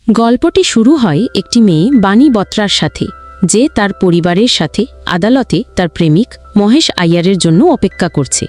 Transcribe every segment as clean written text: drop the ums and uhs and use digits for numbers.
গল্পটি শুরু হয় একটি মেয়ে বাণী বত্রার সাথে, যে তার পরিবারের সাথে আদালতে তার প্রেমিক মহেশ আইয়ারের জন্য অপেক্ষা করছে।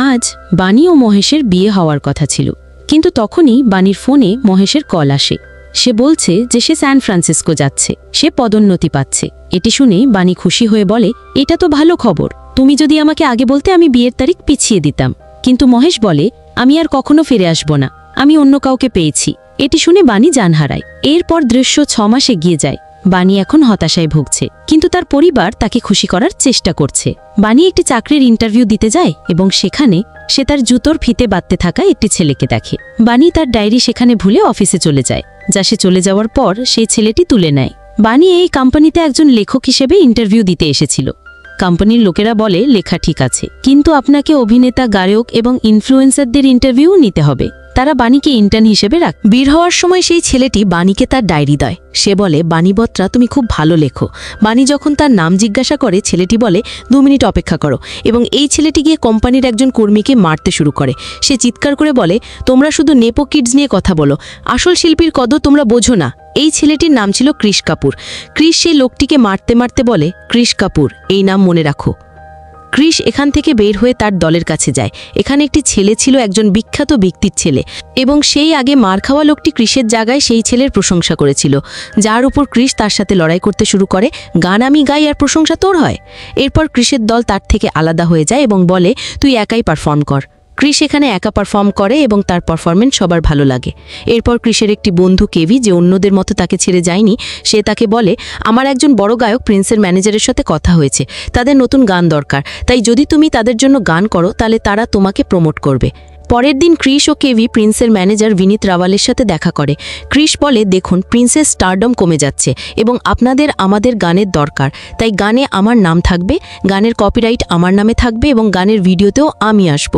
আজ বাণী ও মহেশের বিয়ে হওয়ার কথা ছিল, কিন্তু তখনই বাণীর ফোনে মহেশের কল আসে। সে বলছে যে সে স্যান ফ্রান্সিসকো যাচ্ছে, সে পদোন্নতি পাচ্ছে। এটি শুনে বাণী খুশি হয়ে বলে, এটা তো ভালো খবর, তুমি যদি আমাকে আগে বলতে আমি বিয়ের তারিখ পিছিয়ে দিতাম। কিন্তু মহেশ বলে, আমি আর কখনো ফিরে আসব না, আমি অন্য কাউকে পেয়েছি। এটি শুনে বাণী জান হারায়। এরপর দৃশ্য 6 মাস এগিয়ে যায়। বাণী এখন হতাশায় ভুগছে, কিন্তু তার পরিবার তাকে খুশি করার চেষ্টা করছে। বাণী একটি চাকরির ইন্টারভিউ দিতে যায় এবং সেখানে সে তার জুতোর ফিতে বাঁধতে থাকা একটি ছেলেকে দেখে। বাণী তার ডায়েরি সেখানে ভুলে অফিসে চলে যায়, যা সে চলে যাওয়ার পর সেই ছেলেটি তুলে নেয়। বাণী এই কোম্পানিতে একজন লেখক হিসেবে ইন্টারভিউ দিতে এসেছিল। কোম্পানির লোকেরা বলে, লেখা ঠিক আছে, কিন্তু আপনাকে অভিনেতা, গায়ক এবং ইনফ্লুয়েন্সারদের ইন্টারভিউ নিতে হবে। তারা বাণীকে ইন্টার্ন হিসেবে রাখ। বের হওয়ার সময় সেই ছেলেটি বাণীকে তার ডায়েরি দেয়। সে বলে, বাণী বত্রা, তুমি খুব ভালো লেখো। বাণী যখন তার নাম জিজ্ঞাসা করে, ছেলেটি বলে, 2 মিনিট অপেক্ষা করো। এবং এই ছেলেটি গিয়ে কোম্পানির একজন কর্মীকে মারতে শুরু করে। সে চিৎকার করে বলে, তোমরা শুধু নেপো কিডস নিয়ে কথা বলো, আসল শিল্পীর কদর তোমরা বোঝো না। এই ছেলেটির নাম ছিল ক্রিশ কাপুর। ক্রিশ সেই লোকটিকে মারতে মারতে বলে, ক্রিশ কাপুর, এই নাম মনে রাখো। ক্রিশ এখান থেকে বের হয়ে তার দলের কাছে যায়। এখানে একটি ছেলে ছিল, একজন বিখ্যাত ব্যক্তির ছেলে, এবং সেই আগে মার খাওয়া লোকটি ক্রিশের জায়গায় সেই ছেলের প্রশংসা করেছিল, যার উপর ক্রিশ তার সাথে লড়াই করতে শুরু করে। গান আমি গাই আর প্রশংসা তোর হয়। এরপর ক্রিশের দল তার থেকে আলাদা হয়ে যায় এবং বলে, তুই একাই পারফর্ম কর। ক্রিশ এখানে একা পারফর্ম করে এবং তার পারফরমেন্স সবার ভালো লাগে। এরপর ক্রিশের একটি বন্ধু কেভি, যে অন্যদের মতো তাকে ছেড়ে যায়নি, সে তাকে বলে, আমার একজন বড় গায়ক প্রিন্সের ম্যানেজারের সাথে কথা হয়েছে, তাদের নতুন গান দরকার, তাই যদি তুমি তাদের জন্য গান করো তাহলে তারা তোমাকে প্রমোট করবে। পরের দিন ক্রিশ ও কেভি প্রিন্সের ম্যানেজার বিনীত রাওয়ালের সাথে দেখা করে। ক্রিশ বলে, দেখুন, প্রিন্সের স্টারডম কমে যাচ্ছে এবং আপনাদের আমাদের গানের দরকার, তাই গানে আমার নাম থাকবে, গানের কপিরাইট আমার নামে থাকবে এবং গানের ভিডিওতেও আমি আসব।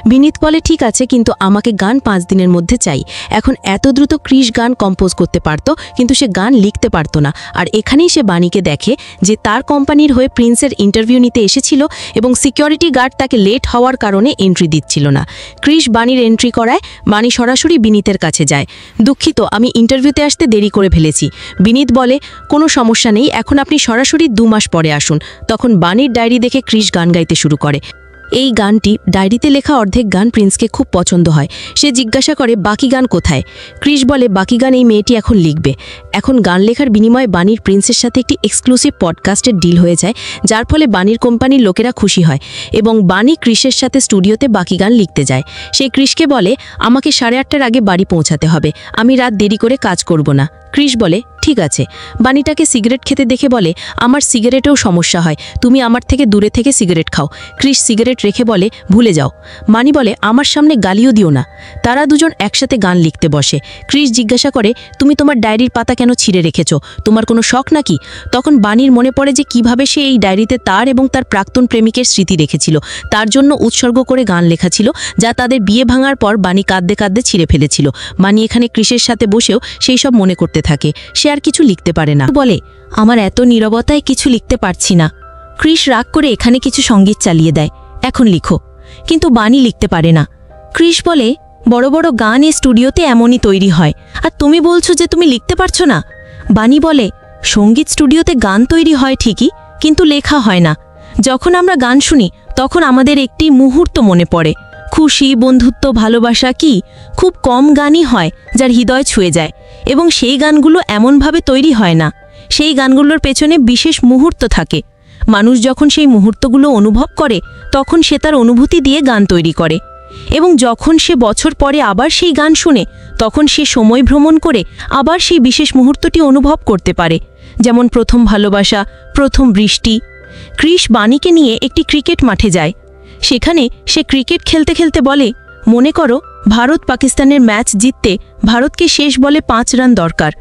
বিনীত বলে, ঠিক আছে, কিন্তু আমাকে গান 5 দিনের মধ্যে চাই। এখন এত দ্রুত ক্রিশ গান কম্পোজ করতে পারত, কিন্তু সে গান লিখতে পারত না। আর এখানেই সে বাণীকে দেখে, যে তার কোম্পানির হয়ে প্রিন্সের ইন্টারভিউ নিতে এসেছিল এবং সিকিউরিটি গার্ড তাকে লেট হওয়ার কারণে এন্ট্রি দিচ্ছিল না। ক্রিশ বাণীর এন্ট্রি করায়। বাণী সরাসরি বিনীতের কাছে যায়। দুঃখিত, আমি ইন্টারভিউতে আসতে দেরি করে ফেলেছি। বিনীত বলে, কোনো সমস্যা নেই, এখন আপনি সরাসরি 2 মাস পরে আসুন। তখন বাণীর ডায়েরি দেখে ক্রিশ গান গাইতে শুরু করে। এই গানটি, ডায়েরিতে লেখা অর্ধেক গান প্রিন্সকে খুব পছন্দ হয়। সে জিজ্ঞাসা করে, বাকি গান কোথায়? ক্রিশ বলে, বাকি গান এই মেয়েটি এখন লিখবে। এখন গান লেখার বিনিময়ে বাণীর প্রিন্সের সাথে একটি এক্সক্লুসিভ পডকাস্টের ডিল হয়ে যায়, যার ফলে বাণীর কোম্পানির লোকেরা খুশি হয় এবং বাণী ক্রিশের সাথে স্টুডিওতে বাকি গান লিখতে যায়। সে ক্রিশকে বলে, আমাকে 8:30টার আগে বাড়ি পৌঁছাতে হবে, আমি রাত দেরি করে কাজ করব না। ক্রিশ বলে, ঠিক আছে। বাণীটাকে সিগারেট খেতে দেখে বলে, আমার সিগারেটেও সমস্যা হয়, তুমি আমার থেকে দূরে থেকে সিগারেট খাও। ক্রিশ সিগারেট রেখে বলে, ভুলে যাও। বাণী বলে, আমার সামনে গালিও দিও না। তারা দুজন একসাথে গান লিখতে বসে। ক্রিশ জিজ্ঞাসা করে, তুমি তোমার ডায়েরির পাতা কেন ছিঁড়ে রেখেছো? তোমার কোনো শখ নাকি? তখন বাণীর মনে পড়ে যে কিভাবে সে এই ডায়েরিতে তার এবং তার প্রাক্তন প্রেমিকের স্মৃতি রেখেছিল, তার জন্য উৎসর্গ করে গান লেখা ছিল, যা তাদের বিয়ে ভাঙার পর বাণী কাঁদতে কাঁদতে ছিঁড়ে ফেলেছিল। বাণী এখানে ক্রিশের সাথে বসেও সেই সব মনে করতে থাকে। সে আর কিছু লিখতে পারে না, বলে, আমার এত নীরবতায় কিছু লিখতে পারছি না। ক্রিশ রাগ করে এখানে কিছু সঙ্গীত চালিয়ে দেয়, এখন লিখো। কিন্তু বাণী লিখতে পারে না। ক্রিশ বলে, বড় বড় গান এই স্টুডিওতে এমনই তৈরি হয়, আর তুমি বলছো যে তুমি লিখতে পারছো না। বাণী বলে, সঙ্গীত স্টুডিওতে গান তৈরি হয় ঠিকই, কিন্তু লেখা হয় না। যখন আমরা গান শুনি তখন আমাদের একটি মুহূর্ত মনে পড়ে, খুশি, বন্ধুত্ব, ভালোবাসা, কি খুব কম গানই হয় যার হৃদয় ছুঁয়ে যায়, এবং সেই গানগুলো এমনভাবে তৈরি হয় না। সেই গানগুলোর পেছনে বিশেষ মুহূর্ত থাকে। মানুষ যখন সেই মুহূর্তগুলো অনুভব করে তখন সে তার অনুভূতি দিয়ে গান তৈরি করে, এবং যখন সে বছর পরে আবার সেই গান শুনে তখন সে সময় ভ্রমণ করে আবার সেই বিশেষ মুহূর্তটি অনুভব করতে পারে, যেমন প্রথম ভালোবাসা, প্রথম বৃষ্টি। ক্রিশ বাণীকে নিয়ে একটি ক্রিকেট মাঠে যায়। সেখানে সে ক্রিকেট খেলতে খেলতে বলে, মনে করো ভারত পাকিস্তানের ম্যাচ জিততে ভারতকে শেষ বলে 5 রান দরকার,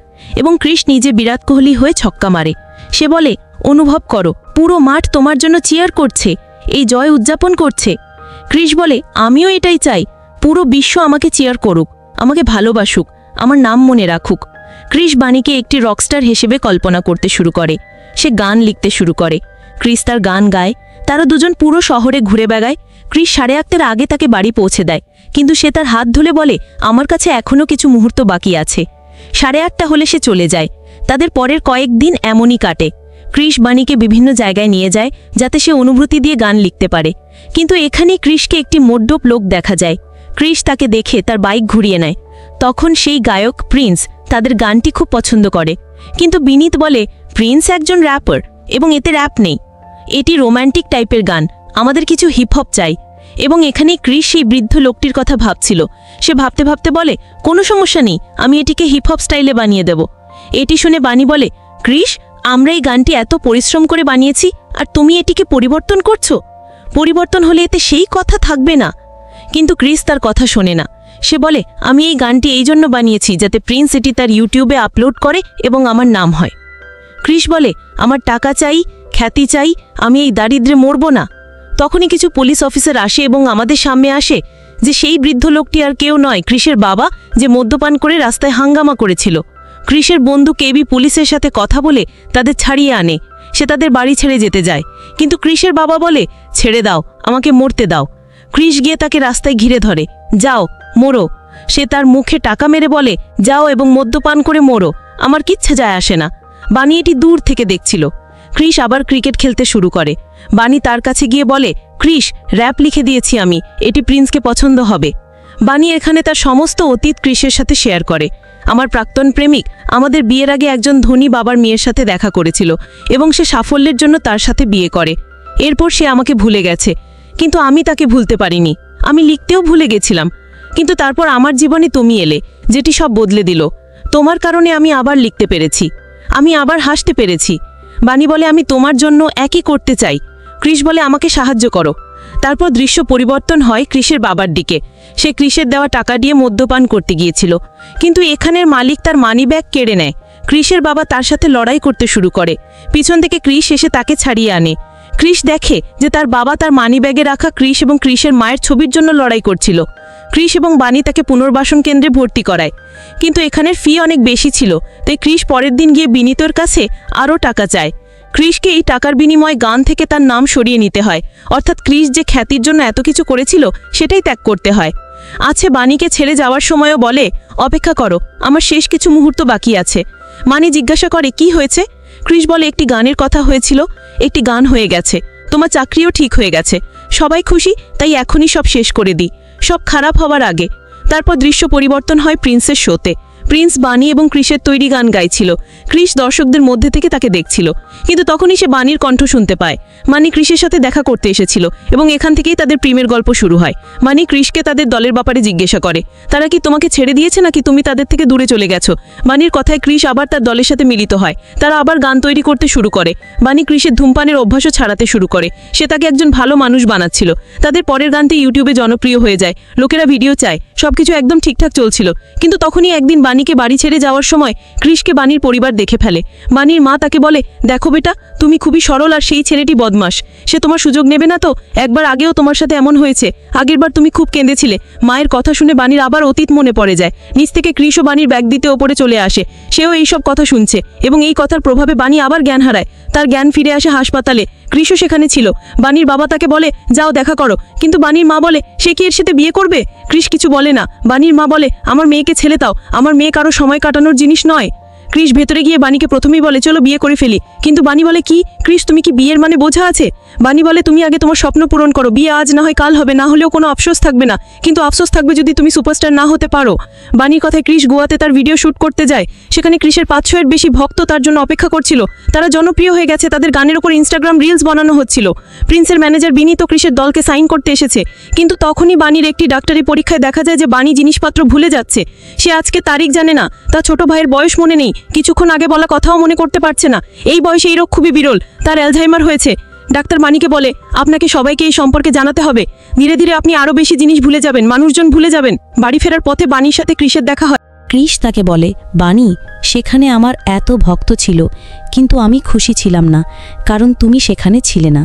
এবং ক্রিশ নিজে বিরাট কোহলি হয়ে ছক্কা মারে। সে বলে, অনুভব করো, পুরো মাঠ তোমার জন্য চিয়ার করছে, এই জয় উদযাপন করছে। ক্রিশ বলে, আমিও এটাই চাই, পুরো বিশ্ব আমাকে চিয়ার করুক, আমাকে ভালোবাসুক, আমার নাম মনে রাখুক। ক্রিশ বাণীকে একটি রকস্টার হিসেবে কল্পনা করতে শুরু করে। সে গান লিখতে শুরু করে। ক্রিশ তার গান গায়। তারা দুজন পুরো শহরে ঘুরে বেড়ায়। ক্রিশ 8:30টার আগে তাকে বাড়ি পৌঁছে দেয়, কিন্তু সে তার হাত ধুলে বলে, আমার কাছে এখনও কিছু মুহূর্ত বাকি আছে। 8:30 হলে সে চলে যায়। তাদের পরের কয়েকদিন এমনই কাটে। ক্রিস বানিকে বিভিন্ন জায়গায় নিয়ে যায় যাতে সে অনুভূতি দিয়ে গান লিখতে পারে। কিন্তু এখানেই ক্রিসকে একটি মদ্যপ লোক দেখা যায়। ক্রিস তাকে দেখে তার বাইক ঘুরিয়ে নেয়। তখন সেই গায়ক প্রিন্স তাদের গানটি খুব পছন্দ করে। কিন্তু বিনীত বলে, প্রিন্স একজন র্যাপার এবং এতে র্যাপ নেই, এটি রোম্যান্টিক টাইপের গান, আমাদের কিছু হিপহপ চাই। এবং এখানেই ক্রিস সেই বৃদ্ধ লোকটির কথা ভাবছিল। সে ভাবতে ভাবতে বলে, কোনো সমস্যা নেই, আমি এটিকে হিপহপ স্টাইলে বানিয়ে দেব। এটি শুনে বানি বলে, ক্রিস, আমরা এই গানটি এত পরিশ্রম করে বানিয়েছি আর তুমি এটিকে পরিবর্তন করছো? পরিবর্তন হলে এতে সেই কথা থাকবে না। কিন্তু ক্রিস তার কথা শোনে না। সে বলে, আমি এই গানটি এই জন্য বানিয়েছি যাতে প্রিন্স এটি তার ইউটিউবে আপলোড করে এবং আমার নাম হয়। ক্রিস বলে, আমার টাকা চাই, খ্যাতি চাই, আমি এই দারিদ্রে মরব না। তখনই কিছু পুলিশ অফিসার আসে এবং আমাদের সামনে আসে যে সেই বৃদ্ধ লোকটি আর কেউ নয়, ক্রিসের বাবা, যে মদ্যপান করে রাস্তায় হাঙ্গামা করেছিল। ক্রিসের বন্ধু কেবি পুলিশের সাথে কথা বলে তাদের ছাড়িয়ে আনে। সে তাদের বাড়ি ছেড়ে যেতে যায়, কিন্তু ক্রিসের বাবা বলে, ছেড়ে দাও, আমাকে মরতে দাও। ক্রিস গিয়ে তাকে রাস্তায় ঘিরে ধরে, যাও মোরো। সে তার মুখে টাকা মেরে বলে, যাও এবং মদ্যপান করে মোরো, আমার কিচ্ছা যায় আসে না। বানি এটি দূর থেকে দেখছিল। ক্রিস আবার ক্রিকেট খেলতে শুরু করে। বানি তার কাছে গিয়ে বলে, ক্রিস, র্যাপ লিখে দিয়েছি আমি, এটি প্রিন্সকে পছন্দ হবে। বানি এখানে তার সমস্ত অতীত ক্রিসের সাথে শেয়ার করে। আমার প্রাক্তন প্রেমিক আমাদের বিয়ের আগে একজন ধনী বাবার মেয়ের সাথে দেখা করেছিল এবং সে সাফল্যের জন্য তার সাথে বিয়ে করে। এরপর সে আমাকে ভুলে গেছে, কিন্তু আমি তাকে ভুলতে পারিনি। আমি লিখতেও ভুলে গেছিলাম, কিন্তু তারপর আমার জীবনে তুমি এলে, যেটি সব বদলে দিল। তোমার কারণে আমি আবার লিখতে পেরেছি, আমি আবার হাসতে পেরেছি। বানি বলে, আমি তোমার জন্য একই করতে চাই। ক্রিস বলে, আমাকে সাহায্য করো। তারপর দৃশ্য পরিবর্তন হয় ক্রিসের বাবার দিকে। সে ক্রিসের দেওয়া টাকা দিয়ে মদ্যপান করতে গিয়েছিল, কিন্তু এখানের মালিক তার মানিব্যাগ কেড়ে নেয়। ক্রিসের বাবা তার সাথে লড়াই করতে শুরু করে। পিছন থেকে ক্রিস এসে তাকে ছাড়িয়ে আনে। ক্রিস দেখে যে তার বাবা তার মানিব্যাগে রাখা ক্রিস এবং ক্রিসের মায়ের ছবির জন্য লড়াই করছিল। ক্রিস এবং বানি তাকে পুনর্বাসন কেন্দ্রে ভর্তি করায়, কিন্তু এখানের ফি অনেক বেশি ছিল, তাই ক্রিস পরের দিন গিয়ে বিনীতর কাছে আরও টাকা চায়। ক্রিসকে এই টাকার বিনিময়ে গান থেকে তার নাম সরিয়ে নিতে হয়, অর্থাৎ ক্রিস যে খ্যাতির জন্য এত কিছু করেছিল সেটাই ত্যাগ করতে হয়। বানিকে ছেড়ে যাওয়ার সময়ও বলে, অপেক্ষা করো, আমার শেষ কিছু মুহূর্ত বাকি আছে। মানি জিজ্ঞাসা করে, কি হয়েছে? ক্রিস বলে, একটি গানের কথা হয়েছিল, একটি গান হয়ে গেছে, তোমার চাকরিও ঠিক হয়ে গেছে, সবাই খুশি, তাই এখনই সব শেষ করে দিই, সব খারাপ হওয়ার আগে। তারপর দৃশ্য পরিবর্তন হয় প্রিন্সের শোতে। প্রিন্স বানি এবং ক্রিসের তৈরি গান গাইছিল। ক্রিস দর্শকদের মধ্যে থেকে তাকে দেখছিল, কিন্তু তখনই সে বানির কণ্ঠ শুনতে পায়। মানি ক্রিসের সাথে দেখা করতে এসেছিল এবং এখান থেকেই তাদের প্রেমের গল্প শুরু হয়। মানি ক্রিসকে তাদের দলের ব্যাপারে জিজ্ঞাসা করে, তারা কি তোমাকে ছেড়ে দিয়েছে নাকি তুমি তাদের থেকে দূরে চলে গেছো? বানির কথায় ক্রিস আবার তার দলের সাথে মিলিত হয়। তারা আবার গান তৈরি করতে শুরু করে। বানি ক্রিসের ধূমপানের অভ্যাসও ছাড়াতে শুরু করে। সে তাকে একজন ভালো মানুষ বানাচ্ছিল। তাদের পরের গানটি ইউটিউবে জনপ্রিয় হয়ে যায়, লোকেরা ভিডিও চায়, সবকিছু একদম ঠিকঠাক চলছিল। কিন্তু তখনই একদিন বানিকে বাড়ি ছেড়ে যাওয়ার সময় ক্রিসকে বানির পরিবার দেখে ফেলে। বানির মা তাকে বলে, দেখো বেটা, তুমি খুবই সরল আর সেই ছেলেটি বদমাশ, সে তোমার সুযোগ নেবে না তো? একবার আগেও তোমার সাথে এমন হয়েছে, আগেরবার তুমি খুব কেঁদেছিলে। মায়ের কথা শুনে বানির আবার অতীত মনে পড়ে যায়। নিচ থেকে ক্রিসও বানির ব্যাগ দিতে ওপরে চলে আসে। সেও এইসব কথা শুনছে এবং এই কথার প্রভাবে বানি আবার জ্ঞান হারায়। তার জ্ঞান ফিরে আসে হাসপাতালে। ক্রিসও সেখানে ছিল। বানির বাবা তাকে বলে, যাও দেখা করো, কিন্তু বানির মা বলে, সে কি এর সাথে বিয়ে করবে? ক্রিস কিছু বলে না। বানির মা বলে, আমার মেয়েকে ছেড়ে দাও, আমার মেয়ে কারো সময় কাটানোর জিনিস নয়। ক্রিস ভেতরে গিয়ে বানিকে প্রথমেই বলে, চলো বিয়ে করে ফেলি, কিন্তু বানি বলে, কি ক্রিস, তুমি কি বিয়ের মানে বোঝা আছে? বানি বলে, তুমি আগে তোমার স্বপ্ন পূরণ করো, বিয়ে আজ না হয় কাল হবে, না হলেও কোনো আফসোস থাকবে না, কিন্তু আফসোস থাকবে যদি তুমি সুপারস্টার না হতে পারো। বানির কথায় ক্রিস গোয়াতে তার ভিডিও শুট করতে যায়। সেখানে ক্রিসের 500-এর বেশি ভক্ত তার জন্য অপেক্ষা করছিল। তারা জনপ্রিয় হয়ে গেছে, তাদের গানের ওপর ইনস্টাগ্রাম রিলস বানানো হচ্ছিল। প্রিন্সের ম্যানেজার বিনীত ক্রিসের দলকে সাইন করতে এসেছে, কিন্তু তখনই বানির একটি ডাক্তারি পরীক্ষায় দেখা যায় যে বানি জিনিসপত্র ভুলে যাচ্ছে। সে আজকে তারিখ জানে না, তার ছোট ভাইয়ের বয়স মনে নেই, কিছুক্ষণ আগে বলা কথাও মনে করতে পারছে না। এই বয়সে এই রোগ খুবই বিরল, তার অ্যালঝাইমার হয়েছে। ডাক্তার বানিকে বলে, আপনাকে সবাইকে এই সম্পর্কে জানাতে হবে, ধীরে ধীরে আপনি আরও বেশি জিনিস ভুলে যাবেন, মানুষজন ভুলে যাবেন। বাড়ি ফেরার পথে বানির সাথে ক্রিসের দেখা হয়। ক্রিস তাকে বলে, বানি, সেখানে আমার এত ভক্ত ছিল, কিন্তু আমি খুশি ছিলাম না, কারণ তুমি সেখানে ছিলে না।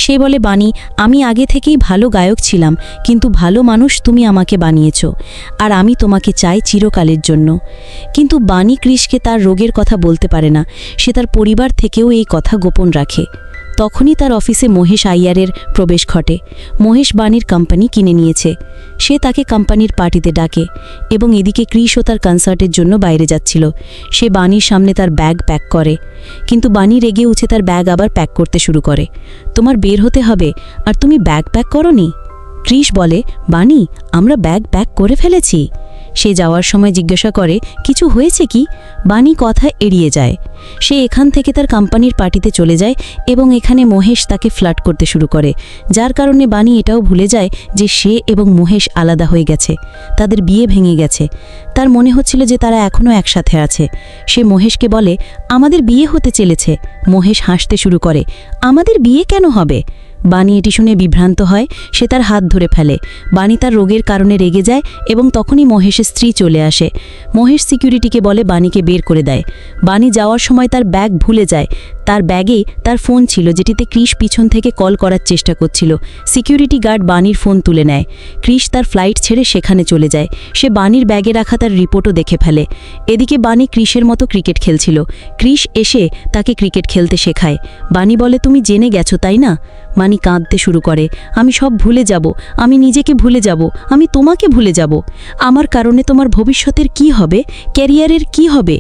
সে বলে, বানি, আমি আগে থেকেই ভালো গায়ক ছিলাম, কিন্তু ভালো মানুষ তুমি আমাকে বানিয়েছ, আর আমি তোমাকে চাই চিরকালের জন্য। কিন্তু বানি ক্রিসকে তার রোগের কথা বলতে পারে না, সে তার পরিবার থেকেও এই কথা গোপন রাখে। তখনই তার অফিসে মহেশ আইয়ারের প্রবেশ ঘটে। মহেশ বাণীর কোম্পানি কিনে নিয়েছে। সে তাকে কোম্পানির পার্টিতে ডাকে এবং এদিকে ক্রিশও তার কনসার্টের জন্য বাইরে যাচ্ছিল। সে বাণীর সামনে তার ব্যাগ প্যাক করে, কিন্তু বাণী রেগে উঠে তার ব্যাগ আবার প্যাক করতে শুরু করে। তোমার বের হতে হবে, আর তুমি ব্যাগ প্যাক করোনি? ক্রিশ বলে, বাণী, আমরা ব্যাগ প্যাক করে ফেলেছি। সে যাওয়ার সময় জিজ্ঞাসা করে, কিছু হয়েছে কি? বাণী কথা এড়িয়ে যায়। সে এখান থেকে তার কোম্পানির পার্টিতে চলে যায় এবং এখানে মহেশ তাকে ফ্লার্ট করতে শুরু করে, যার কারণে বাণী এটাও ভুলে যায় যে সে এবং মহেশ আলাদা হয়ে গেছে, তাদের বিয়ে ভেঙে গেছে। তার মনে হচ্ছিল যে তারা এখনও একসাথে আছে। সে মহেশকে বলে, আমাদের বিয়ে হতে চলেছে। মহেশ হাসতে শুরু করে, আমাদের বিয়ে কেন হবে? বাণী এটি শুনে বিভ্রান্ত হয়। সে তার হাত ধরে ফেলে। বাণী তার রোগের কারণে রেগে যায় এবং তখনই মহেশের স্ত্রী চলে আসে। মহেশ সিকিউরিটিকে বলে বাণীকে বের করে দেয়। বাণী যাওয়ার সময় তার ব্যাগ ভুলে যায়। তার ব্যাগে তার ফোন ছিল, যেটিতে ক্রিশ পিছন থেকে কল করার চেষ্টা করছিল। সিকিউরিটি গার্ড বাণীর ফোন তুলে নেয়। ক্রিশ তার ফ্লাইট ছেড়ে সেখানে চলে যায়। সে বাণীর ব্যাগে রাখা তার রিপোর্টও দেখে ফেলে। এদিকে বাণী ক্রিশের মতো ক্রিকেট খেলছিল। ক্রিশ এসে তাকে ক্রিকেট খেলতে শেখায়। বাণী বলে, তুমি জেনে গেছো তাই না? বাণী কাঁদতে শুরু করে, আমি সব ভুলে যাব, আমি নিজেকে ভুলে যাব, আমি তোমাকে ভুলে যাব। আমার কারণে তোমার ভবিষ্যতের কি হবে, ক্যারিয়ারের কি হবে?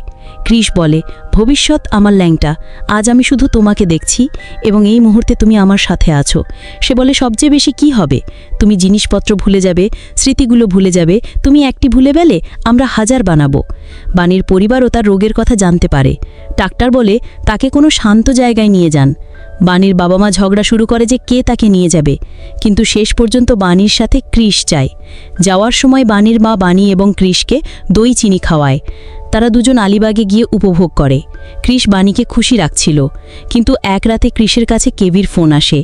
ক্রিশ বলে, ভবিষ্যৎ আমার ল্যাংটা, আজ আমি শুধু তোমাকে দেখছি এবং এই মুহূর্তে তুমি আমার সাথে আছো। সে বলে, সবচেয়ে বেশি কি হবে? তুমি জিনিসপত্র ভুলে যাবে, স্মৃতিগুলো ভুলে যাবে। তুমি একটি ভুলে গেলে আমরা 1000 বানাবো। বাণীর পরিবারও তার রোগের কথা জানতে পারে। ডাক্তার বলে, তাকে কোনো শান্ত জায়গায় নিয়ে যান। বাণীর বাবা মা ঝগড়া শুরু করে যে কে তাকে নিয়ে যাবে, কিন্তু শেষ পর্যন্ত বাণীর সাথে ক্রিশ যায়। যাওয়ার সময় বাণীর মা বাণী এবং ক্রিশকে দই চিনি খাওয়ায়। তারা দুজন আলিবাগে গিয়ে উপভোগ করে। ক্রিশ বাণীকে খুশি রাখছিল, কিন্তু এক রাতে ক্রিশের কাছে কেভির ফোন আসে।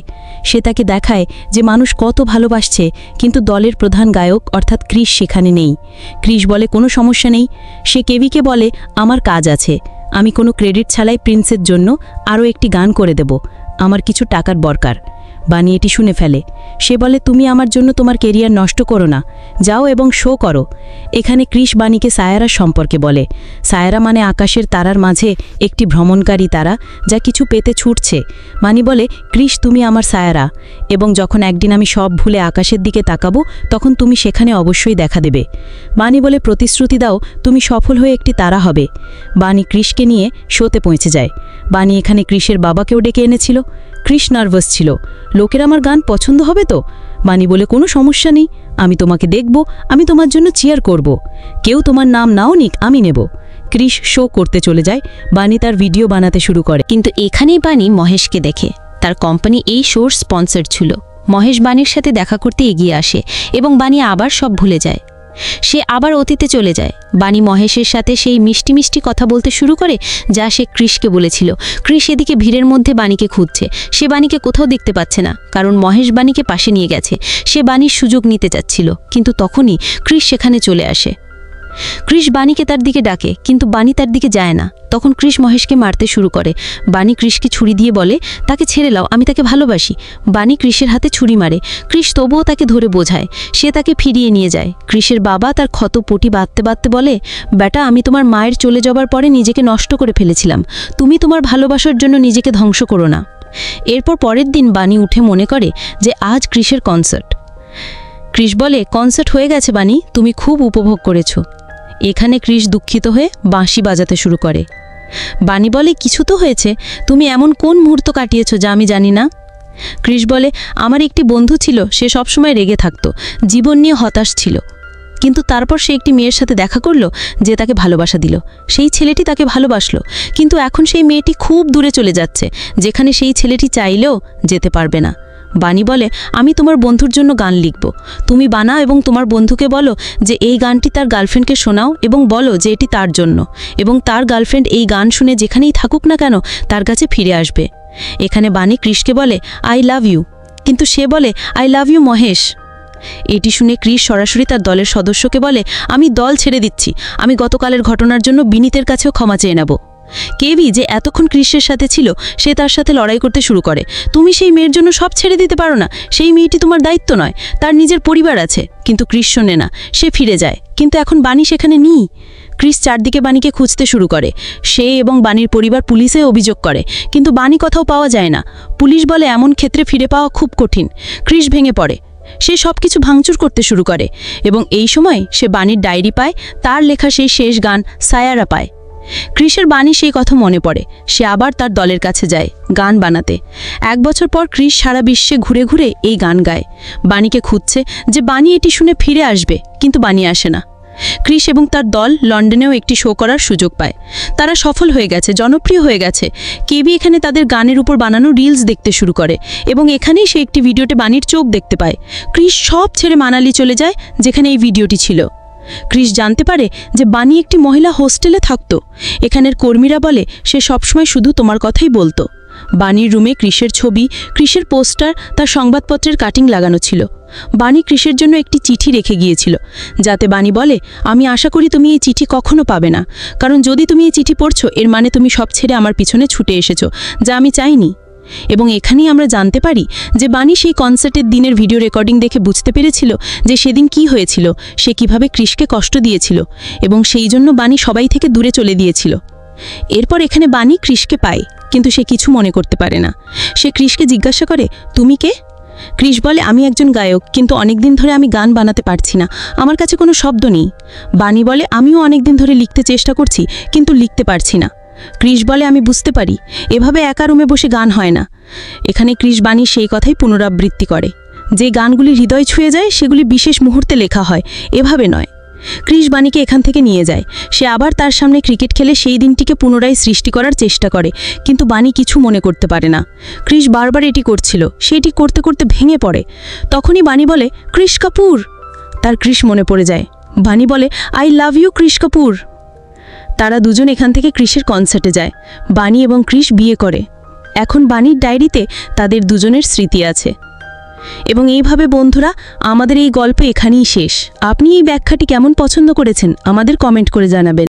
সে তাকে দেখায় যে মানুষ কত ভালোবাসছে, কিন্তু দলের প্রধান গায়ক অর্থাৎ ক্রিশ সেখানে নেই। ক্রিশ বলে, কোনো সমস্যা নেই। সে কেভিকে বলে, আমার কাজ আছে, আমি কোনো ক্রেডিট ছাড়াই প্রিন্সের জন্য আরও একটি গান করে দেব, আমার কিছু টাকার দরকার। বাণী এটি শুনে ফেলে। সে বলে, তুমি আমার জন্য তোমার কেরিয়ার নষ্ট করো না, যাও এবং শো করো। এখানে ক্রিশ বাণীকে সায়ারার সম্পর্কে বলে। সায়ারা মানে আকাশের তারার মাঝে একটি ভ্রমণকারী তারা, যা কিছু পেতে ছুটছে। বাণী বলে, ক্রিশ, তুমি আমার সায়ারা, এবং যখন একদিন আমি সব ভুলে আকাশের দিকে তাকাবো তখন তুমি সেখানে অবশ্যই দেখা দেবে। বাণী বলে, প্রতিশ্রুতি দাও তুমি সফল হয়ে একটি তারা হবে। বাণী ক্রিশকে নিয়ে শোতে পৌঁছে যায়। বাণী এখানে ক্রিশের বাবাকেও ডেকে এনেছিল। ক্রিশ নার্ভাস ছিল, লোকের আমার গান পছন্দ হবে তো? বাণী বলে, কোনো সমস্যা নেই, আমি তোমাকে দেখব, আমি তোমার জন্য চিয়ার করব, কেউ তোমার নাম নাও নিক, আমি নেব। ক্রিশ শো করতে চলে যায়। বাণী তার ভিডিও বানাতে শুরু করে। কিন্তু এখানেই বাণী মহেশকে দেখে। তার কোম্পানি এই শোর স্পন্সর ছিল। মহেশ বাণীর সাথে দেখা করতে এগিয়ে আসে এবং বাণী আবার সব ভুলে যায়। সে আবার অতীতে চলে যায়। বাণী মহেশের সাথে সেই মিষ্টি মিষ্টি কথা বলতে শুরু করে যা সে ক্রিশকে বলেছিল। ক্রিশ এদিকে ভিড়ের মধ্যে বাণীকে খুঁজছে। সে বাণীকে কোথাও দেখতে পাচ্ছে না, কারণ মহেশ বাণীকে পাশে নিয়ে গেছে। সে বাণীর সুযোগ নিতে চাচ্ছিল, কিন্তু তখনই ক্রিশ সেখানে চলে আসে। ক্রিশ বাণীকে তার দিকে ডাকে, কিন্তু বাণী তার দিকে যায় না। তখন ক্রিশ মহেশকে মারতে শুরু করে। বাণী ক্রিশকে ছুরি দিয়ে বলে, তাকে ছেড়ে লাও, আমি তাকে ভালোবাসি। বাণী ক্রিশের হাতে ছুরি মারে। ক্রিশ তবুও তাকে ধরে বোঝায়। সে তাকে ফিরিয়ে নিয়ে যায়। ক্রিশের বাবা তার ক্ষত পটি বাঁধতে বাঁধতে বলে, বেটা, আমি তোমার মায়ের চলে যাবার পরে নিজেকে নষ্ট করে ফেলেছিলাম, তুমি তোমার ভালোবাসার জন্য নিজেকে ধ্বংস করো না। এরপর পরের দিন বাণী উঠে মনে করে যে আজ ক্রিশের কনসার্ট। ক্রিশ বলে, কনসার্ট হয়ে গেছে বাণী, তুমি খুব উপভোগ করেছো। এখানে ক্রিশ দুঃখিত হয়ে বাঁশি বাজাতে শুরু করে। বাণী বলে, কিছু তো হয়েছে, তুমি এমন কোন মুহূর্ত কাটিয়েছো যা আমি জানি না? ক্রিশ বলে, আমার একটি বন্ধু ছিল, সে সবসময় রেগে থাকতো, জীবন নিয়ে হতাশ ছিল, কিন্তু তারপর সে একটি মেয়ের সাথে দেখা করলো যে তাকে ভালোবাসা দিল। সেই ছেলেটি তাকে ভালোবাসলো, কিন্তু এখন সেই মেয়েটি খুব দূরে চলে যাচ্ছে, যেখানে সেই ছেলেটি চাইলেও যেতে পারবে না। বাণী বলে, আমি তোমার বন্ধুর জন্য গান লিখব, তুমি বানাও এবং তোমার বন্ধুকে বলো যে এই গানটি তার গার্লফ্রেন্ডকে শোনাও এবং বলো যে এটি তার জন্য, এবং তার গার্লফ্রেন্ড এই গান শুনে যেখানেই থাকুক না কেন তার কাছে ফিরে আসবে। এখানে বাণী ক্রিশকে বলে, আই লাভ ইউ, কিন্তু সে বলে, আই লাভ ইউ মহেশ। এটি শুনে ক্রিশ সরাসরি তার দলের সদস্যকে বলে, আমি দল ছেড়ে দিচ্ছি, আমি গতকালের ঘটনার জন্য বিনীতের কাছেও ক্ষমা চেয়ে নেব। কেভি, যে এতক্ষণ ক্রিশের সাথে ছিল, সে তার সাথে লড়াই করতে শুরু করে। তুমি সেই মেয়ের জন্য সব ছেড়ে দিতে পারো না, সেই মেয়েটি তোমার দায়িত্ব নয়, তার নিজের পরিবার আছে। কিন্তু ক্রিশ শোনে না, সে ফিরে যায়। কিন্তু এখন বাণী সেখানে নেই। ক্রিস চারদিকে বাণীকে খুঁজতে শুরু করে। সে এবং বাণীর পরিবার পুলিশে অভিযোগ করে, কিন্তু বাণী কোথাও পাওয়া যায় না। পুলিশ বলে এমন ক্ষেত্রে ফিরে পাওয়া খুব কঠিন। ক্রিস ভেঙে পড়ে। সে সব কিছু ভাঙচুর করতে শুরু করে এবং এই সময় সে বাণীর ডায়েরি পায়, তার লেখা সেই শেষ গান সায়ারা পায়। ক্রিসের বাণী সেই কথা মনে পড়ে। সে আবার তার দলের কাছে যায় গান বানাতে। 1 বছর পর ক্রিস সারা বিশ্বে ঘুরে ঘুরে এই গান গায়। বাণীকে খুঁজছে যে বাণী এটি শুনে ফিরে আসবে, কিন্তু বাণী আসে না। ক্রিস এবং তার দল লন্ডনেও একটি শো করার সুযোগ পায়। তারা সফল হয়ে গেছে, জনপ্রিয় হয়ে গেছে। কেবি এখানে তাদের গানের উপর বানানো রিলস দেখতে শুরু করে এবং এখানেই সে একটি ভিডিওতে বাণীর চোখ দেখতে পায়। ক্রিস সব ছেড়ে মানালি চলে যায়, যেখানে এই ভিডিওটি ছিল। ক্রিস জানতে পারে যে বাণী একটি মহিলা হোস্টেলে থাকতো। এখানের কর্মীরা বলে সে সবসময় শুধু তোমার কথাই বলতো। বাণীর রুমে ক্রিসের ছবি, ক্রিসের পোস্টার, তার সংবাদপত্রের কাটিং লাগানো ছিল। বাণী ক্রিসের জন্য একটি চিঠি রেখে গিয়েছিল, যাতে বাণী বলে, আমি আশা করি তুমি এই চিঠি কখনো পাবে না, কারণ যদি তুমি এই চিঠি পড়ছো এর মানে তুমি সব ছেড়ে আমার পিছনে ছুটে এসেছো, যা আমি চাইনি। এবং এখানেই আমরা জানতে পারি যে বাণী সেই কনসার্টের দিনের ভিডিও রেকর্ডিং দেখে বুঝতে পেরেছিল যে সেদিন কি হয়েছিল, সে কিভাবে ক্রিসকে কষ্ট দিয়েছিল এবং সেই জন্য বাণী সবাই থেকে দূরে চলে দিয়েছিল। এরপর এখানে বাণী ক্রিসকে পায়, কিন্তু সে কিছু মনে করতে পারে না। সে ক্রিসকে জিজ্ঞাসা করে, তুমি কে? ক্রিস বলে, আমি একজন গায়ক, কিন্তু অনেকদিন ধরে আমি গান বানাতে পারছি না, আমার কাছে কোনো শব্দ নেই। বাণী বলে, আমিও অনেকদিন ধরে লিখতে চেষ্টা করছি, কিন্তু লিখতে পারছি না। ক্রিস বলে, আমি বুঝতে পারি, এভাবে একা রুমে বসে গান হয় না। এখানে ক্রিস বাণী সেই কথাই পুনরাবৃত্তি করে, যে গানগুলি হৃদয় ছুঁয়ে যায় সেগুলি বিশেষ মুহূর্তে লেখা হয়, এভাবে নয়। ক্রিস বাণীকে এখান থেকে নিয়ে যায়। সে আবার তার সামনে ক্রিকেট খেলে সেই দিনটিকে পুনরায় সৃষ্টি করার চেষ্টা করে, কিন্তু বাণী কিছু মনে করতে পারে না। ক্রিস বারবার এটি করছিল, সে এটি করতে করতে ভেঙে পড়ে। তখনই বাণী বলে, ক্রিস কাপুর। তার ক্রিস মনে পড়ে যায়। বাণী বলে, I love you Chris Kapoor. তারা দুজন এখান থেকে ক্রিসের কনসার্টে যায়। বাণী এবং ক্রিস বিয়ে করে। এখন বাণীর ডায়েরিতে তাদের দুজনের স্মৃতি আছে। এবং এইভাবে বন্ধুরা, আমাদের এই গল্প এখানেই শেষ। আপনি এই ব্যাখ্যাটি কেমন পছন্দ করেছেন আমাদের কমেন্ট করে জানাবেন।